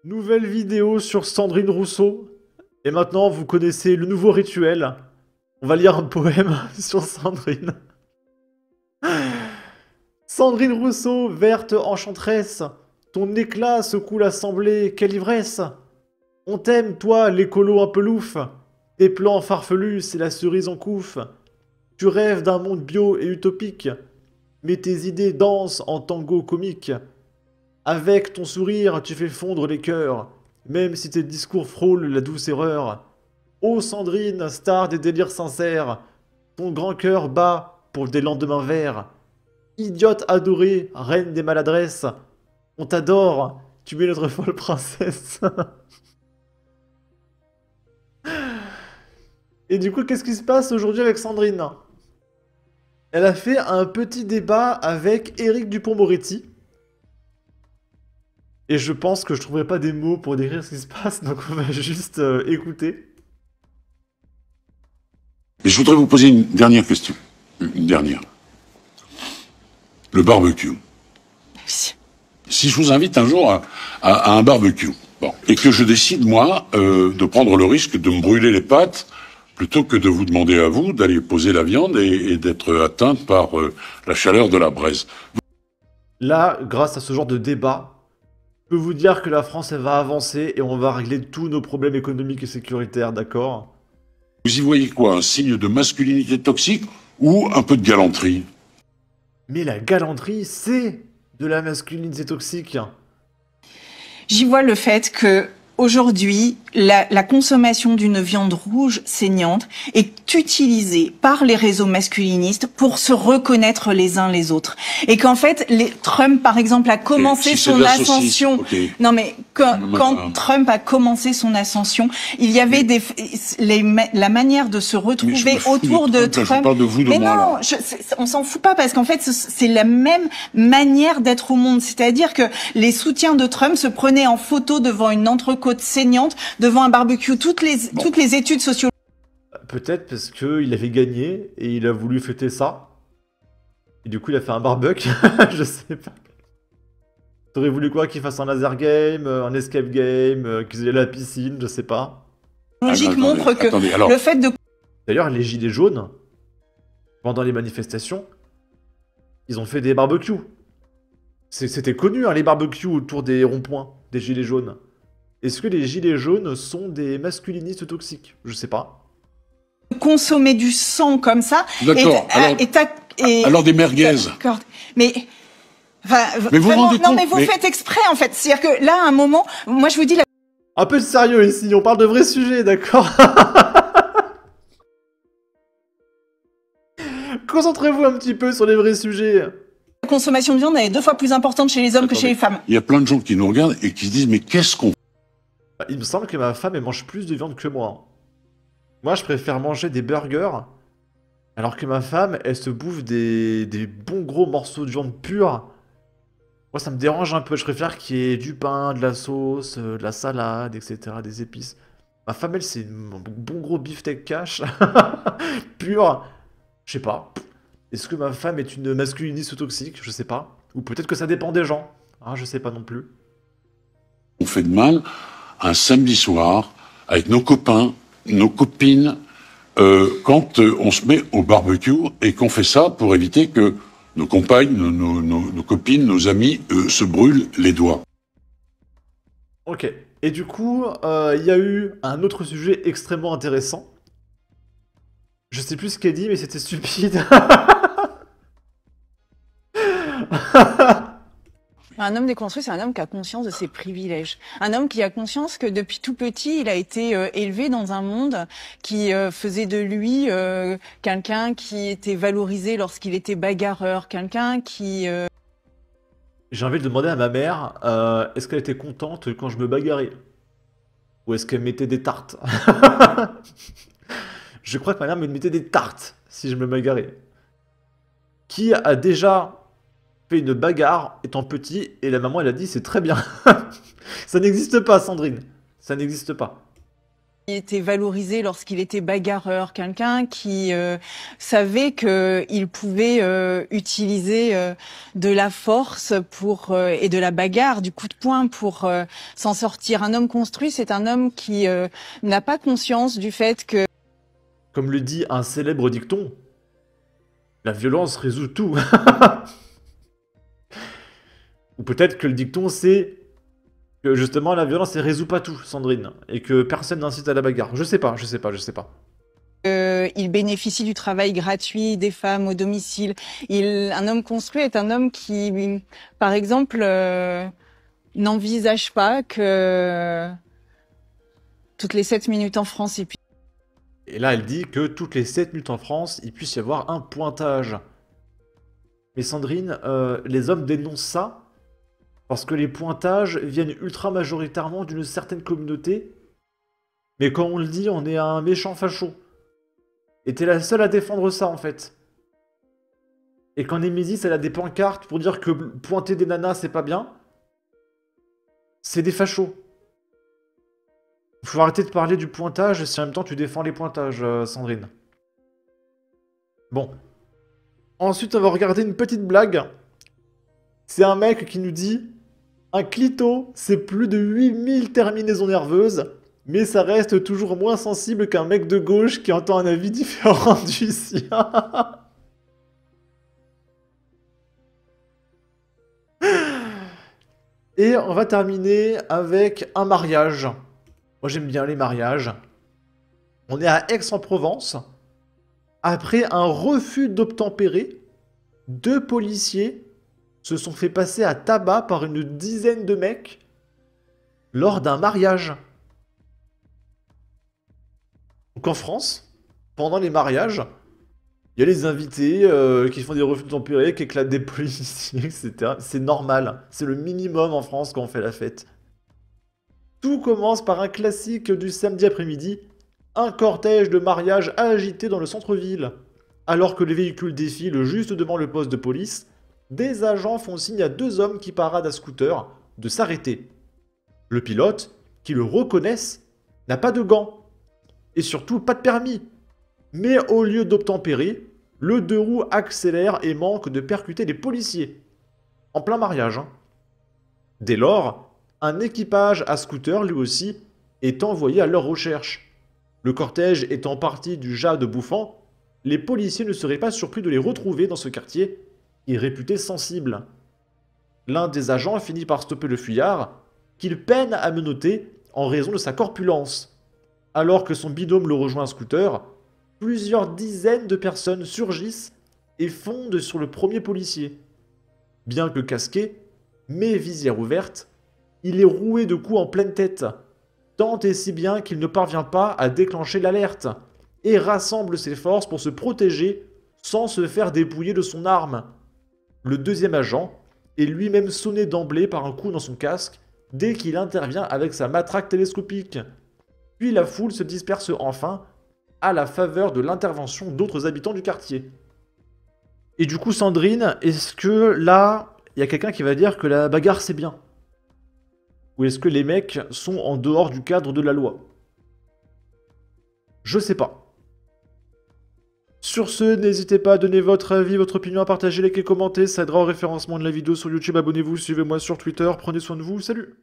Nouvelle vidéo sur Sandrine Rousseau. Et maintenant, vous connaissez le nouveau rituel. On va lire un poème sur Sandrine. Sandrine Rousseau, verte enchanteresse, ton éclat secoue l'assemblée, quelle ivresse! On t'aime, toi, l'écolo un peu louf. Tes plans farfelus, c'est la cerise en couffe. Tu rêves d'un monde bio et utopique, mais tes idées dansent en tango comique. Avec ton sourire, tu fais fondre les cœurs, même si tes discours frôlent la douce erreur. Ô Sandrine, star des délires sincères, ton grand cœur bat pour des lendemains verts. Idiote adorée, reine des maladresses, on t'adore, tu es notre folle princesse. Et du coup, qu'est-ce qui se passe aujourd'hui avec Sandrine? Elle a fait un petit débat avec Éric Dupond-Moretti. Et je pense que je trouverai pas des mots pour décrire ce qui se passe, donc on va juste écouter. Et je voudrais vous poser une dernière question. Une dernière. Le barbecue. Si je vous invite un jour à un barbecue, bon, et que je décide, moi, de prendre le risque de me brûler les pattes, plutôt que de vous demander à vous d'aller poser la viande et d'être atteinte par la chaleur de la braise. Là, grâce à ce genre de débat, je peux vous dire que la France, elle va avancer et on va régler tous nos problèmes économiques et sécuritaires, d'accord? Vous y voyez quoi? Un signe de masculinité toxique ou un peu de galanterie? Mais la galanterie, c'est de la masculinité toxique. J'y vois le fait que aujourd'hui, la consommation d'une viande rouge saignante est utilisée par les réseaux masculinistes pour se reconnaître les uns les autres. Et qu'en fait, Trump, par exemple, a commencé son ascension. Okay. Non, mais quand Trump a commencé son ascension, il y avait la manière de se retrouver autour de Trump. Je parle de vous, de mais moi, non, on s'en fout pas parce qu'en fait, c'est la même manière d'être au monde. C'est-à-dire que les soutiens de Trump se prenaient en photo devant une entrecôte saignante, devant un barbecue. Toutes les études sociologiques. Peut-être parce qu'il avait gagné et il a voulu fêter ça. Et du coup, il a fait un barbecue. Je sais pas. T'aurais voulu quoi? Qu'il fasse un laser game, un escape game, qu'ils aient la piscine, je sais pas. Logique montre que le fait de... D'ailleurs, les gilets jaunes, pendant les manifestations, ils ont fait des barbecues. C'était connu, hein, les barbecues autour des ronds-points, des gilets jaunes. Est-ce que les gilets jaunes sont des masculinistes toxiques? Je sais pas. Consommer du sang comme ça... D'accord, alors des merguez. Mais... Enfin, mais vous vraiment, rendez compte, non mais vous faites exprès en fait. C'est-à-dire que là, à un moment, moi je vous dis... Un peu de sérieux ici, on parle de vrais sujets, d'accord? Concentrez-vous un petit peu sur les vrais sujets. La consommation de viande est 2 fois plus importante chez les hommes que chez les femmes. Il y a plein de gens qui nous regardent et qui se disent, mais qu'est-ce qu'on... Il me semble que ma femme, elle mange plus de viande que moi. Moi, je préfère manger des burgers, alors que ma femme, elle se bouffe des bons gros morceaux de viande pure. Moi, ça me dérange un peu. Je préfère qu'il y ait du pain, de la sauce, de la salade, etc., des épices. Ma femme, elle, c'est un bon gros beefsteak cash, pur. Je sais pas. Est-ce que ma femme est une masculiniste toxique? Je sais pas. Ou peut-être que ça dépend des gens. Ah, je sais pas non plus. On fait de mal un samedi soir avec nos copains, nos copines, quand on se met au barbecue et qu'on fait ça pour éviter que nos compagnes, nos copines, nos amis se brûlent les doigts. Ok. Et du coup, il y a eu un autre sujet extrêmement intéressant. Je sais plus ce qu'elle dit, mais c'était stupide. Un homme déconstruit, c'est un homme qui a conscience de ses privilèges. Un homme qui a conscience que depuis tout petit, il a été élevé dans un monde qui faisait de lui quelqu'un qui était valorisé lorsqu'il était bagarreur, quelqu'un qui... J'ai envie de demander à ma mère, est-ce qu'elle était contente quand je me bagarrais? Ou est-ce qu'elle mettait des tartes? Je crois que ma mère me mettait des tartes si je me bagarrais. Qui a déjà fait une bagarre étant petit et la maman elle a dit c'est très bien. Ça n'existe pas, Sandrine. Ça n'existe pas. Il était valorisé lorsqu'il était bagarreur, quelqu'un qui savait qu'il pouvait utiliser de la force pour et de la bagarre, du coup de poing pour s'en sortir. Un homme construit, c'est un homme qui n'a pas conscience du fait que... Comme le dit un célèbre dicton, la violence résout tout. Ou peut-être que le dicton c'est que justement la violence elle résout pas tout, Sandrine, et que personne n'incite à la bagarre. Je sais pas. Il bénéficie du travail gratuit des femmes au domicile. Un homme construit est un homme qui, par exemple, n'envisage pas que toutes les 7 minutes en France, il puisse... Et là, elle dit que toutes les 7 minutes en France, il puisse y avoir un pointage. Mais Sandrine, les hommes dénoncent ça parce que les pointages viennent ultra majoritairement d'une certaine communauté. Mais quand on le dit, on est un méchant facho. Et t'es la seule à défendre ça, en fait. Et quand Némésis, elle a des pancartes pour dire que pointer des nanas, c'est pas bien, c'est des fachos. Faut arrêter de parler du pointage si en même temps tu défends les pointages, Sandrine. Bon. Ensuite, on va regarder une petite blague. C'est un mec qui nous dit... Un clito, c'est plus de 8000 terminaisons nerveuses, mais ça reste toujours moins sensible qu'un mec de gauche qui entend un avis différent du sien. Et on va terminer avec un mariage. Moi j'aime bien les mariages. On est à Aix-en-Provence. Après un refus d'obtempérer, 2 policiers se sont fait passer à tabac par une dizaine de mecs lors d'un mariage. Donc en France, pendant les mariages, il y a les invités qui font des refus d'obtempérer, qui éclatent des policiers, etc. C'est normal, c'est le minimum en France quand on fait la fête. Tout commence par un classique du samedi après-midi, un cortège de mariage agité dans le centre-ville. Alors que les véhicules défilent juste devant le poste de police, des agents font signe à 2 hommes qui paradent à scooter de s'arrêter. Le pilote, qui le reconnaissent, n'a pas de gants. Et surtout pas de permis. Mais au lieu d'obtempérer, le 2 roues accélère et manque de percuter les policiers. En plein mariage. Dès lors, un équipage à scooter, lui aussi, est envoyé à leur recherche. Le cortège étant parti du Jade bouffant, les policiers ne seraient pas surpris de les retrouver dans ce quartier est réputé sensible. L'un des agents finit par stopper le fuyard, qu'il peine à menotter en raison de sa corpulence. Alors que son binôme le rejoint à scooter, plusieurs dizaines de personnes surgissent et fondent sur le premier policier. Bien que casqué, mais visière ouverte, il est roué de coups en pleine tête, tant et si bien qu'il ne parvient pas à déclencher l'alerte, et rassemble ses forces pour se protéger sans se faire dépouiller de son arme. Le deuxième agent est lui-même sonné d'emblée par un coup dans son casque dès qu'il intervient avec sa matraque télescopique. Puis la foule se disperse enfin à la faveur de l'intervention d'autres habitants du quartier. Et du coup, Sandrine, est-ce que là, il y a quelqu'un qui va dire que la bagarre c'est bien? Ou est-ce que les mecs sont en dehors du cadre de la loi? Je sais pas. Sur ce, n'hésitez pas à donner votre avis, votre opinion, à partager, liker, commenter, ça aidera au référencement de la vidéo sur YouTube. Abonnez-vous, suivez-moi sur Twitter, prenez soin de vous, salut!